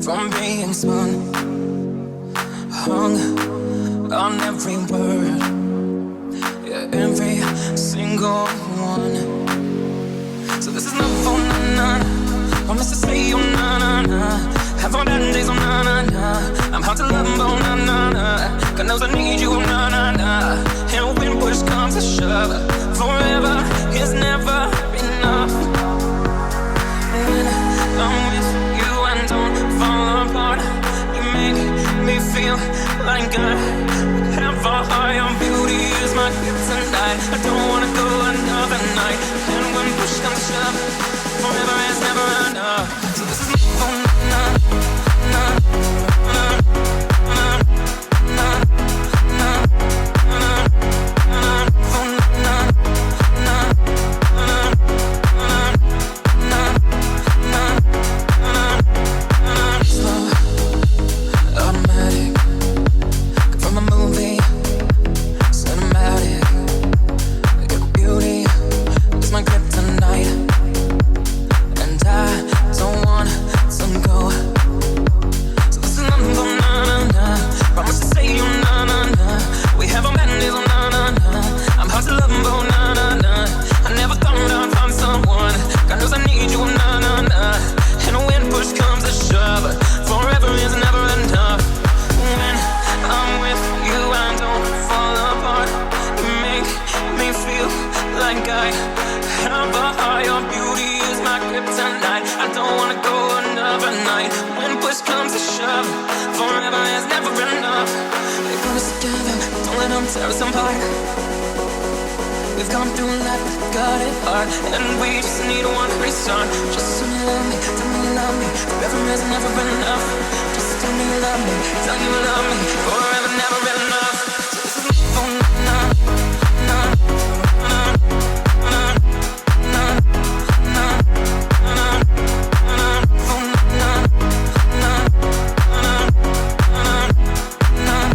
from being spun, hung on every word, yeah, every single one. So this is not for na-na, promise to say oh na-na-na. Have all bad days oh na-na-na. I'm hard to love oh na-na-na. God knows I need you oh na-na-na. And when push comes to shove, forever is never enough. When I'm with you and don't fall apart, you make me feel like I have a high on beauty is my gift tonight. I don't wanna go another night. And when push comes to shove, forever is never enough. So this is for na na na na na na na na for na na na na na na. Slow, automatic, from a movie, cinematic. Your beauty is my kryptonite, and I don't want to go. So this is na na na. Promise to say you na na na. We have our bad days, oh na na na. I'm hard to love, oh na na na. I never thought I'd find someone. God knows I need you, oh na na na. And when push comes to shove, forever is never enough. When I'm with you, I don't fall apart. You make me feel like I have a higher beauty is my kryptonite. I don't wanna go another night. When push comes to shove, forever is never enough. They put us together, don't let them tear us apart. We've gone through life, got it hard, and we just need one restart. Just tell me love me, tell me love me. Forever is never enough. Just tell me love me, tell you love me. Forever never enough. So this is for na na na na na na na na for na na na na na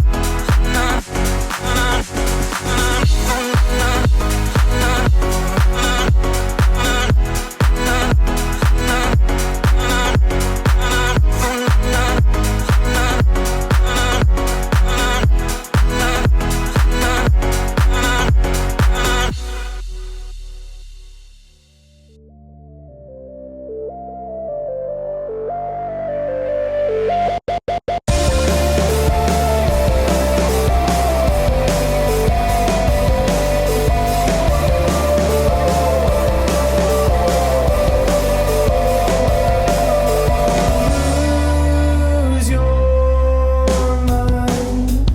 lose your mind.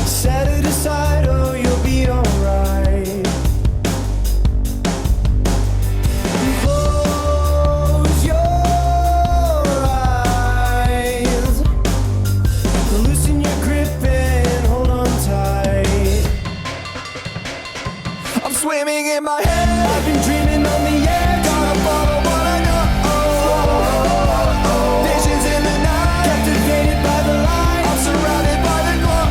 Set it aside or you'll be alright. Close your eyes. Loosen your grip and hold on tight. I'm swimming in my head. I've been dreaming on the edge. Gotta follow what I know. Visions in the night. Captivated by the light. I'm surrounded by the glow.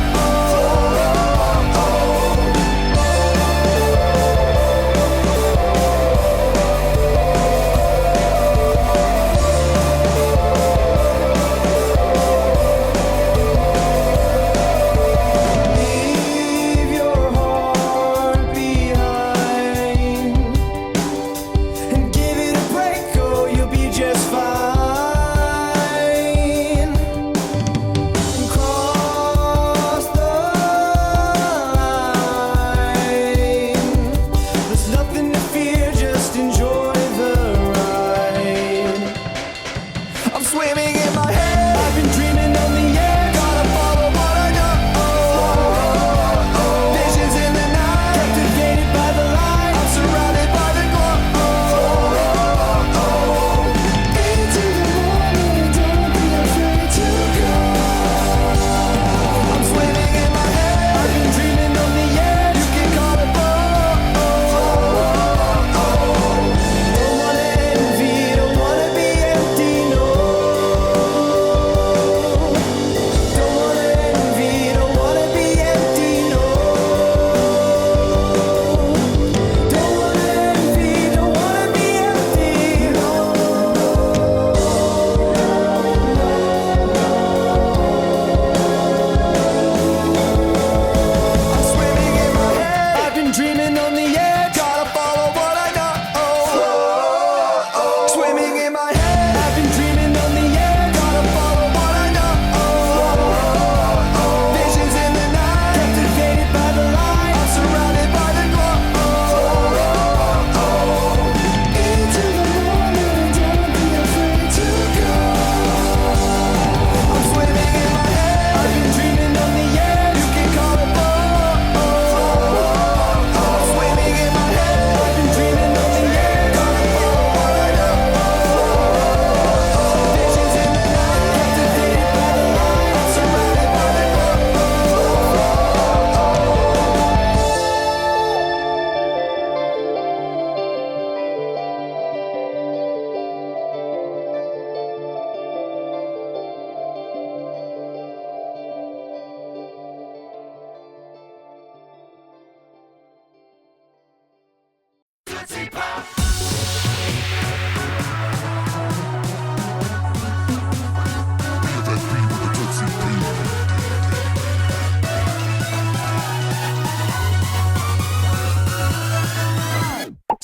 Leave your heart behind and give it a break, or you'll be just fine. Cross the line. There's nothing to fear, just enjoy the ride. I'm swimming in my head. I've been dreaming on the edge. Gotta follow what I know. Visions in the night. Captivated by the light. I'm surrounded by the glow.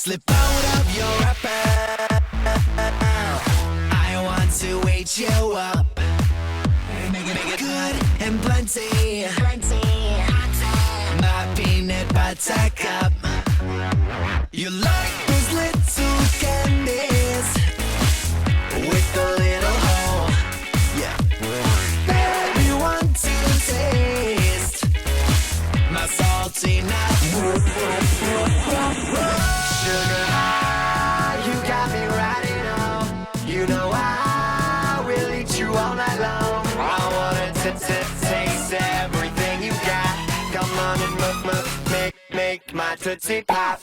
Slip out of your wrapper. I want to wake you up. Make it good and plenty. My peanut butter cup. You like those little candies with a little hole. Yeah. Baby, want to taste my salty nut. Sugar high, you got me riding on. You know I will eat you all night long. I wanna taste everything you got. Come on and make my tootsie pop.